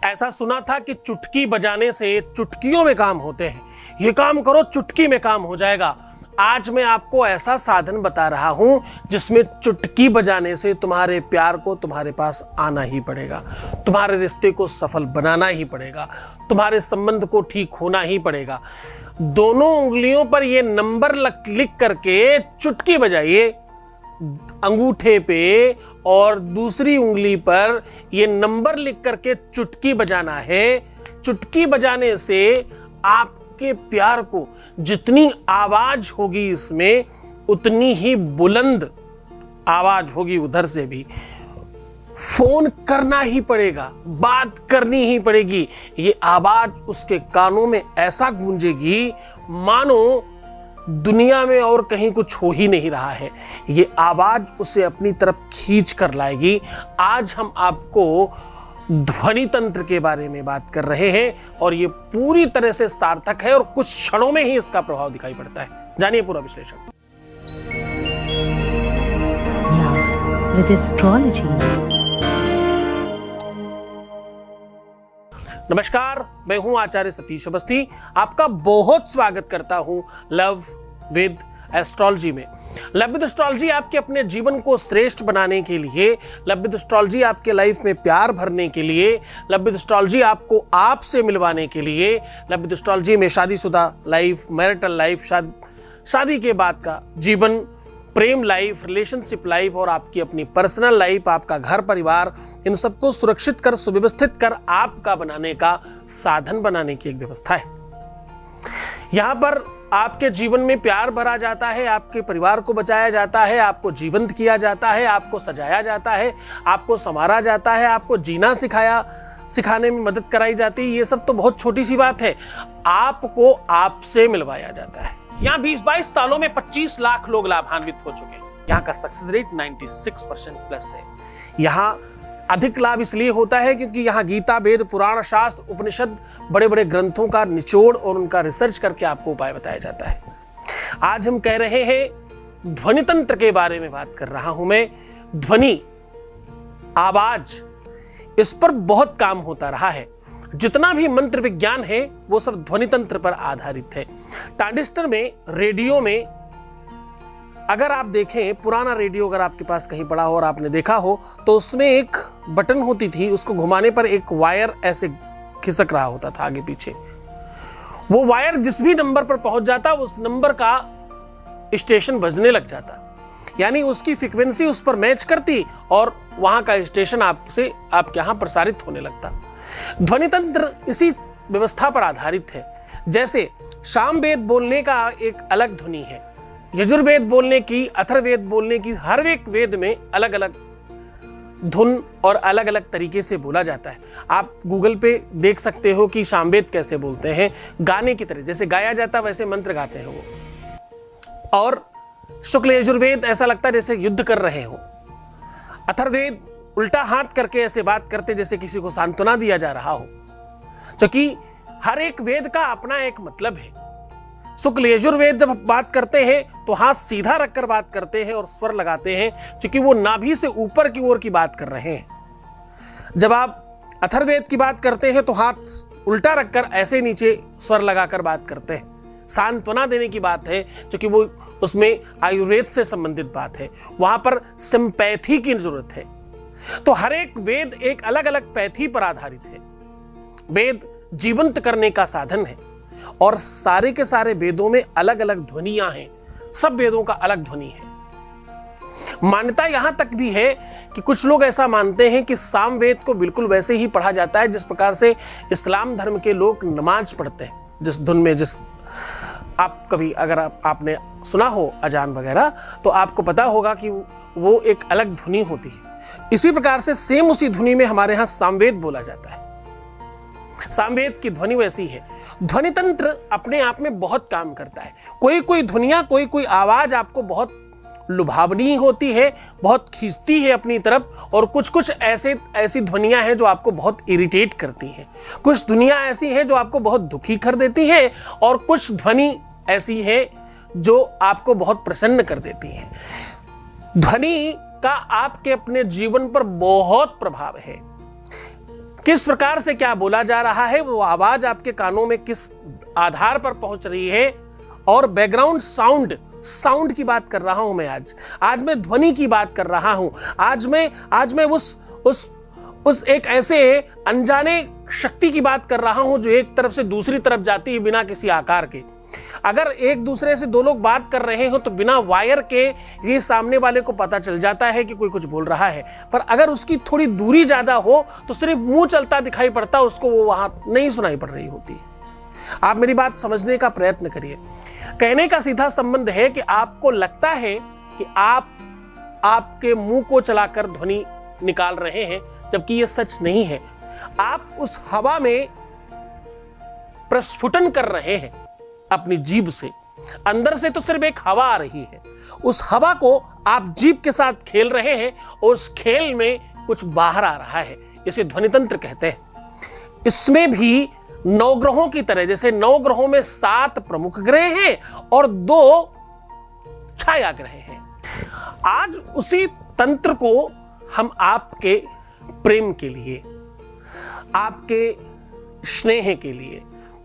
ऐसा सुना था कि चुटकी बजाने से चुटकियों में काम होते हैं। ये काम करो, चुटकी में काम हो जाएगा। आज मैं आपको ऐसा साधन बता रहा हूं जिसमें चुटकी बजाने से तुम्हारे प्यार को तुम्हारे पास आना ही पड़ेगा, तुम्हारे रिश्ते को सफल बनाना ही पड़ेगा, तुम्हारे संबंध को ठीक होना ही पड़ेगा। दोनों उंगलियों पर ये नंबर लिख करके चुटकी बजाइए, अंगूठे पे और दूसरी उंगली पर ये नंबर लिख करके चुटकी बजाना है। चुटकी बजाने से आपके प्यार को जितनी आवाज होगी इसमें, उतनी ही बुलंद आवाज होगी उधर से भी। फोन करना ही पड़ेगा, बात करनी ही पड़ेगी। ये आवाज उसके कानों में ऐसा गूंजेगी मानो दुनिया में और कहीं कुछ हो ही नहीं रहा है। ये आवाज उसे अपनी तरफ खींच कर लाएगी। आज हम आपको ध्वनि तंत्र के बारे में बात कर रहे हैं और ये पूरी तरह से सार्थक है और कुछ क्षणों में ही इसका प्रभाव दिखाई पड़ता है। जानिए पूरा विश्लेषण। With astrology. नमस्कार, मैं हूं आचार्य सतीश अवस्थी। आपका बहुत स्वागत करता हूं लव विद एस्ट्रोलॉजी में। लव विद एस्ट्रोलॉजी आपके अपने जीवन को श्रेष्ठ बनाने के लिए, लव विद एस्ट्रोलॉजी आपके लाइफ में प्यार भरने के लिए, लव विद एस्ट्रोलॉजी आपको आपसे मिलवाने के लिए, लव विद एस्ट्रोलॉजी में शादीशुदा लाइफ, मैरिटल लाइफ, शादी के बाद का जीवन, प्रेम लाइफ, रिलेशनशिप लाइफ और आपकी अपनी पर्सनल लाइफ, आपका घर परिवार, इन सबको सुरक्षित कर, सुव्यवस्थित कर आपका बनाने का साधन बनाने की एक व्यवस्था है। यहां पर आपके जीवन में प्यार भरा जाता है, आपके परिवार को बचाया जाता है, आपको जीवंत किया जाता है, आपको सजाया जाता है, आपको संवारा जाता है, आपको जीना सिखाने में मदद कराई जाती है। ये सब तो बहुत छोटी सी बात है। आपको आपसे मिलवाया जाता है। यहाँ 20-22 सालों में 25 लाख लोग लाभान्वित हो चुके हैं। यहाँ का सक्सेस रेट 96% प्लस है। यहाँ अधिक लाभ इसलिए होता है क्योंकि यहाँ गीता, वेद, पुराण, शास्त्र, उपनिषद, बड़े बड़े ग्रंथों का निचोड़ और उनका रिसर्च करके आपको उपाय बताया जाता है। आज हम कह रहे हैं ध्वनि तंत्र के बारे में बात कर रहा हूं मैं। ध्वनि, आवाज, इस पर बहुत काम होता रहा है। जितना भी मंत्र विज्ञान है वो सब ध्वनि तंत्र पर आधारित है। ट्रांजिस्टर में, रेडियो में, अगर आप देखें पुराना रेडियो अगर आपके पास कहीं पड़ा हो और आपने देखा हो तो उसमें एक बटन होती थी, उसको घुमाने पर एक वायर ऐसे खिसक रहा होता था आगे पीछे। वो वायर जिस भी नंबर पर पहुंच जाता उस नंबर का स्टेशन बजने लग जाता, यानी उसकी फ्रीक्वेंसी उस पर मैच करती और वहां का स्टेशन आपसे आपके यहां प्रसारित होने लगता। ध्वनि तंत्र इसी व्यवस्था पर आधारित है। जैसे सामवेद बोलने का एक अलग ध्वनि है, यजुर्वेद बोलने की, अथर्ववेद बोलने की, हर एक वेद में अलग अलग धुन और अलग अलग तरीके से बोला जाता है। आप गूगल पे देख सकते हो कि सामवेद कैसे बोलते हैं, गाने की तरह, जैसे गाया जाता वैसे मंत्र गाते हैं वो। और शुक्ल यजुर्वेद ऐसा लगता है जैसे युद्ध कर रहे हो। अथर्ववेद उल्टा हाथ करके ऐसे बात करते जैसे किसी को सांत्वना दिया जा रहा हो, क्योंकि हर एक वेद का अपना एक मतलब है। शुक्ल यजुर्वेद जब बात करते हैं तो हाथ सीधा रखकर बात करते हैं और स्वर लगाते हैं, क्योंकि वो नाभि से ऊपर की ओर की बात कर रहे हैं। जब आप अथर्ववेद की बात करते हैं तो हाथ उल्टा रखकर ऐसे नीचे स्वर लगाकर बात करते हैं। सांत्वना देने की बात है, क्योंकि वो उसमें आयुर्वेद से संबंधित बात है, वहां पर सिंपैथी की जरूरत है। तो हर एक वेद एक अलग अलग पैथी पर आधारित है। वेद जीवंत करने का साधन है और सारे के सारे वेदों में अलग अलग ध्वनियां हैं। सब वेदों का अलग ध्वनि है। मान्यता यहां तक भी है कि कुछ लोग ऐसा मानते हैं कि सामवेद को बिल्कुल वैसे ही पढ़ा जाता है जिस प्रकार से इस्लाम धर्म के लोग नमाज पढ़ते हैं, जिस धुन में, जिस आप कभी अगर आपने सुना हो अजान वगैरह तो आपको पता होगा कि वो एक अलग धुनी होती है। इसी प्रकार से सेम उसी धुनी में हमारे यहां सामवेद बोला जाता है। सामवेद की ध्वनि वैसी है। ध्वनि तंत्र अपने आप में बहुत काम करता है। कोई कोई ध्वनियां, कोई कोई आवाज आपको बहुत लुभावनी होती है, बहुत खींचती है अपनी तरफ, और कुछ कुछ ऐसी ध्वनियां हैं जो आपको बहुत इरिटेट करती हैं। कुछ ध्वनियां ऐसी हैं जो आपको बहुत दुखी कर देती हैं और कुछ ध्वनि ऐसी है जो आपको बहुत प्रसन्न कर देती है। ध्वनि का आपके अपने जीवन पर बहुत प्रभाव है। किस प्रकार से क्या बोला जा रहा है, वो आवाज आपके कानों में किस आधार पर पहुंच रही है, और बैकग्राउंड साउंड की बात कर रहा हूं मैं। आज मैं ध्वनि की बात कर रहा हूं। आज मैं उस एक ऐसे अनजाने शक्ति की बात कर रहा हूं जो एक तरफ से दूसरी तरफ जाती है बिना किसी आकार के। अगर एक दूसरे से दो लोग बात कर रहे हो तो बिना वायर के ये सामने वाले को पता चल जाता है कि कोई कुछ बोल रहा है, पर अगर उसकी थोड़ी दूरी ज्यादा हो तो सिर्फ मुंह चलता दिखाई पड़ता, उसको वो वहां नहीं सुनाई पड़ रही होती। आप मेरी बात समझने का प्रयत्न करिए। कहने का सीधा संबंध है कि आपको लगता है कि आप आपके मुंह को चलाकर ध्वनि निकाल रहे हैं, जबकि यह सच नहीं है। आप उस हवा में प्रस्फुटन कर रहे हैं अपनी जीभ से। अंदर से तो सिर्फ एक हवा आ रही है, उस हवा को आप जीभ के साथ खेल रहे हैं और उस खेल में कुछ बाहर आ रहा है। इसे ध्वनितंत्र कहते हैं। इसमें भी नवग्रहों की तरह, जैसे 9 ग्रहों में 7 प्रमुख ग्रह हैं और 2 छाया ग्रह हैं। आज उसी तंत्र को हम आपके प्रेम के लिए, आपके स्नेह के लिए,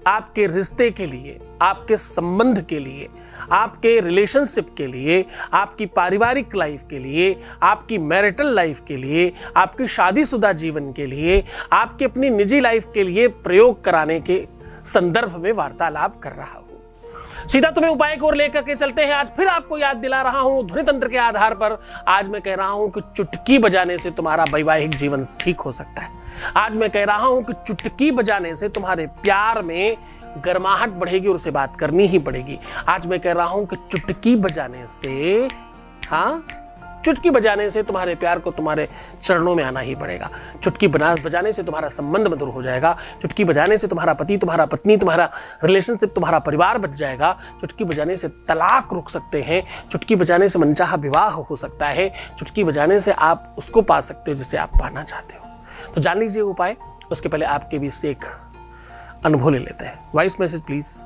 आपके रिश्ते के लिए, आपके संबंध के लिए, आपके रिलेशनशिप के लिए, आपकी पारिवारिक लाइफ के लिए, आपकी मैरिटल लाइफ के लिए, आपकी शादीशुदा जीवन के लिए, आपकी अपनी निजी लाइफ के लिए प्रयोग कराने के संदर्भ में वार्तालाप कर रहा हूं। सीधा तुम्हें उपाय की ओर लेकर के चलते हैं। आज फिर आपको याद दिला रहा हूं ध्वनि तंत्र के आधार पर। आज मैं कह रहा हूं कि चुटकी बजाने से तुम्हारा वैवाहिक जीवन ठीक हो सकता है। आज मैं कह रहा हूं कि चुटकी बजाने से तुम्हारे प्यार में गर्माहट बढ़ेगी और उसे बात करनी ही पड़ेगी। आज मैं कह रहा हूं कि चुटकी बजाने से, चुटकी बजाने से तुम्हारे प्यार को तुम्हारे चरणों में आना ही पड़ेगा। चुटकी बजाने से तुम्हारा संबंध मधुर हो जाएगा। चुटकी बजाने से तुम्हारा पति, तुम्हारा पत्नी, तुम्हारा रिलेशनशिप, तुम्हारा परिवार बच जाएगा। चुटकी बजाने से तलाक रुक सकते हैं। चुटकी बजाने से मनचाहा विवाह हो सकता है। चुटकी बजाने से आप उसको पा सकते हो जिसे आप पाना चाहते हो। तो जान लीजिए उपाय। उसके पहले आपके बीच से एक अनुभव ले लेते हैं। Voice message please.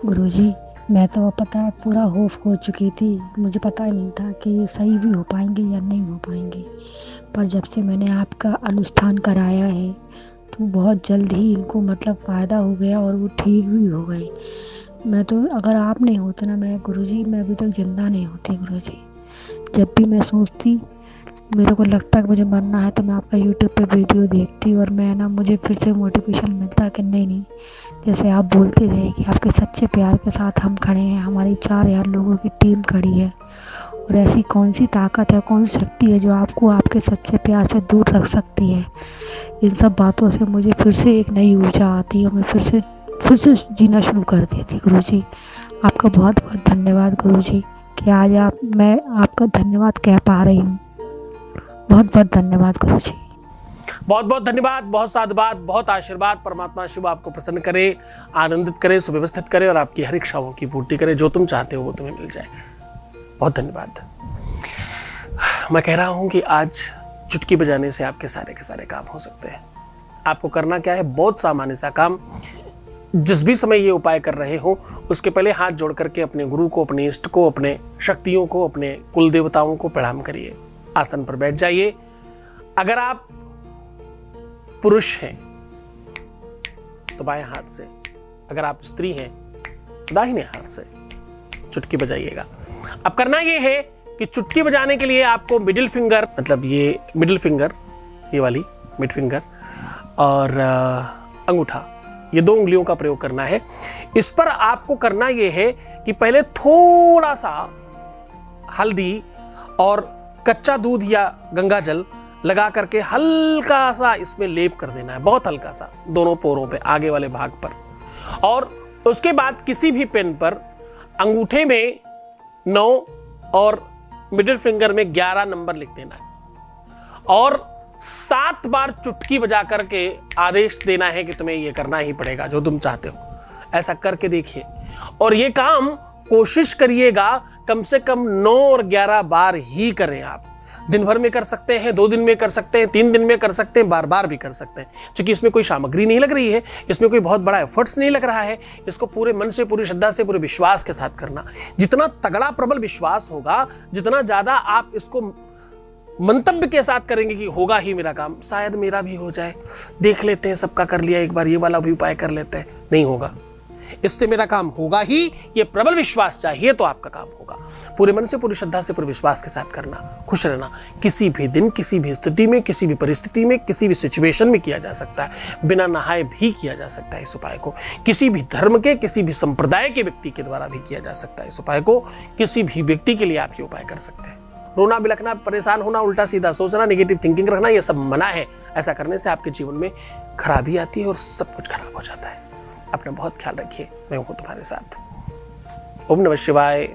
गुरुजी, मैं तो पता पूरा होफ हो चुकी थी। मुझे पता ही नहीं था कि ये सही भी हो पाएंगे या नहीं हो पाएंगे, पर जब से मैंने आपका अनुष्ठान कराया है तो बहुत जल्द ही इनको मतलब फ़ायदा हो गया और वो ठीक भी हो गए। मैं तो, अगर आप नहीं होते ना मैं अभी तक जिंदा नहीं होती गुरुजी। जब भी मैं सोचती, मेरे को लगता कि मुझे मरना है, तो मैं आपका यूट्यूब पे वीडियो देखती और मैं ना, मुझे फिर से मोटिवेशन मिलता कि नहीं, जैसे आप बोलते थे कि आपके सच्चे प्यार के साथ हम खड़े हैं, हमारी 4000 लोगों की टीम खड़ी है, और ऐसी कौन सी ताकत है, कौन सी शक्ति है जो आपको आपके सच्चे प्यार से दूर रख सकती है। इन सब बातों से मुझे फिर से एक नई ऊर्जा आती है और मैं फिर से जीना शुरू कर देती। गुरुजी, आपका बहुत बहुत धन्यवाद गुरुजी कि आज मैं आपका धन्यवाद कह पा रही हूँ। बहुत बहुत धन्यवाद गुरुजी। बहुत बहुत धन्यवाद, बहुत साधुवाद, बहुत आशीर्वाद। परमात्मा शिव आपको प्रसन्न करे, आनंदित करे, सुव्यवस्थित करे और आपकी हर इच्छाओं की पूर्ति करे। जो तुम चाहते हो वो तुम्हें मिल जाए। बहुत धन्यवाद। मैं कह रहा हूं कि आज चुटकी बजाने से आपके सारे के सारे काम हो सकते हैं। आपको करना क्या है, बहुत सामान्य सा काम। जिस भी समय ये उपाय कर रहे हो उसके पहले हाथ जोड़ करके अपने गुरु को, अपने इष्ट को, अपने शक्तियों को, अपने कुल देवताओं को प्रणाम करिए। आसन पर बैठ जाइए। अगर आप पुरुष हैं तो बाएं हाथ से, अगर आप स्त्री हैं तो दाहिने हाथ से चुटकी बजाइएगा। अब करना ये है कि चुटकी बजाने के लिए आपको मिडिल फिंगर, मतलब ये मिडिल फिंगर, ये वाली मिड फिंगर और अंगूठा, ये 2 उंगलियों का प्रयोग करना है। इस पर आपको करना ये है कि पहले थोड़ा सा हल्दी और कच्चा दूध या गंगा जल लगा करके हल्का सा इसमें लेप कर देना है, बहुत हल्का सा, दोनों पोरों पे, आगे वाले भाग पर। और उसके बाद किसी भी पेन पर अंगूठे में 9 और मिडिल फिंगर में 11 नंबर लिख देना है और 7 बार चुटकी बजा करके आदेश देना है कि तुम्हें यह करना ही पड़ेगा जो तुम चाहते हो। ऐसा करके देखिए और ये काम कोशिश करिएगा कम से कम 9 और 11 बार ही करें। आप दिन भर में कर सकते हैं, 2 दिन में कर सकते हैं, 3 दिन में कर सकते हैं, बार बार भी कर सकते हैं, क्योंकि इसमें कोई सामग्री नहीं लग रही है, इसमें कोई बहुत बड़ा एफर्ट्स नहीं लग रहा है। इसको पूरे मन से, पूरी श्रद्धा से, पूरे विश्वास के साथ करना। जितना तगड़ा प्रबल विश्वास होगा, जितना ज्यादा आप इसको मंतव्य के साथ करेंगे कि होगा ही मेरा काम, शायद मेरा भी हो जाए, देख लेते हैं, सबका कर लिया एक बार, ये वाला भी उपाय कर लेते हैं, नहीं होगा, इससे मेरा काम होगा ही, ये प्रबल विश्वास चाहिए तो आपका काम होगा। पूरे मन से, पूरी श्रद्धा से, पूरे विश्वास के साथ करना, खुश रहना। किसी भी दिन, किसी भी स्थिति में, किसी भी परिस्थिति में, किसी भी सिचुएशन में किया जा सकता है, बिना नहाए भी किया जा सकता है इस उपाय को। किसी भी धर्म के, किसी भी संप्रदाय के व्यक्ति के द्वारा भी किया जा सकता है इस उपाय को। किसी भी व्यक्ति के लिए आप ये उपाय कर सकते हैं। रोना, बिलखना, परेशान होना, उल्टा सीधा सोचना, नेगेटिव थिंकिंग रखना, ये सब मना है। ऐसा करने से आपके जीवन में खराबी आती है और सब कुछ खराब हो जाता है। अपना बहुत ख्याल रखिए। मैं हूं तुम्हारे साथ। ओम नमः शिवाय।